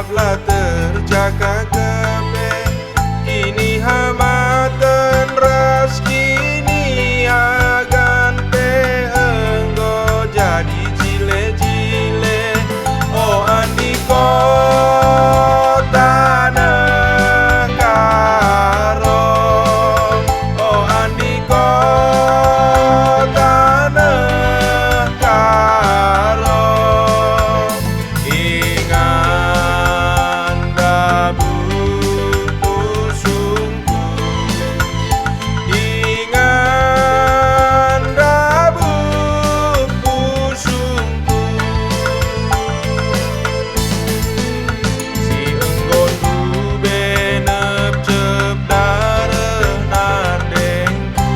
maaflah terjaga kepe kini hamaten ras kini agan te enggo jadi jile-jile oh andiko tanah karo oh andiko tanah karo ingan dabu pusungku ingan dabu pusungku si enggon du benep cep dareh nandengku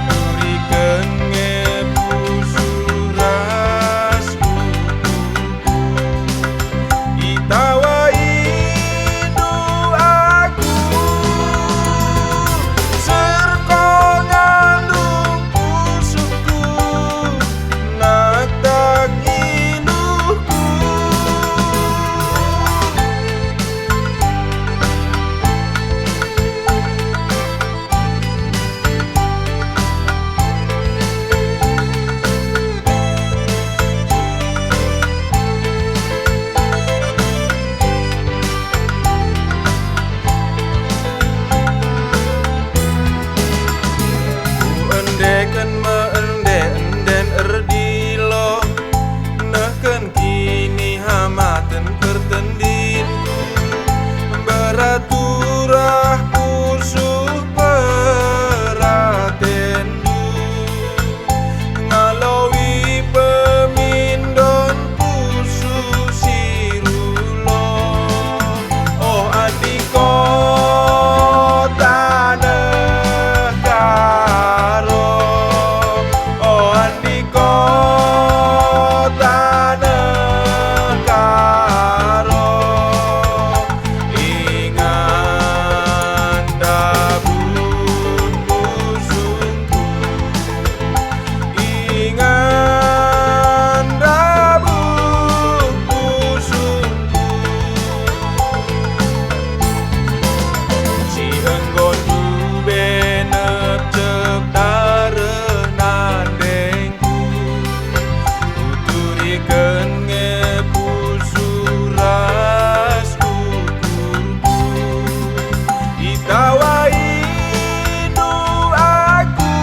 turikeun ngepusuras kuku itawai du aku serko ngandung pusukku nak tak iluhku endeken meende-enden erdilo nehken kini hamaten pertendinku beraturah pusuh peratendu ngalawi pemindon pusuh sirulo oh andiko tanah karo oh andiko tanah karo ingan dabun pusungku ingan dabun pusungku si enggon du benep cep dareh nandengku tuturikeun ngepusuras kukurku itawai du aku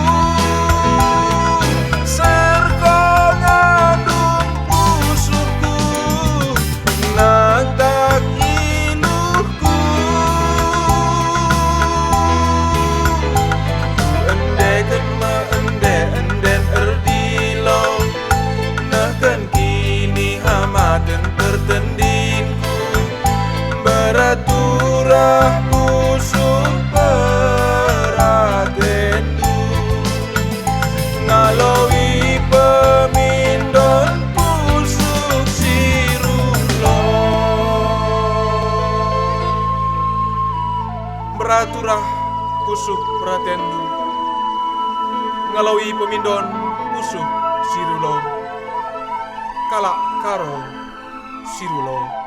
serko ngandung pusukku nak tak iluhku endeken meende-enden erdilo nehken kini hamaten pertendinku beraturah pusuh peratendu ngalawi pemindon pusuk sirulo beraturah pusuh peratendu ngalawi pemindon pusuh sirulo kalak karo sirulo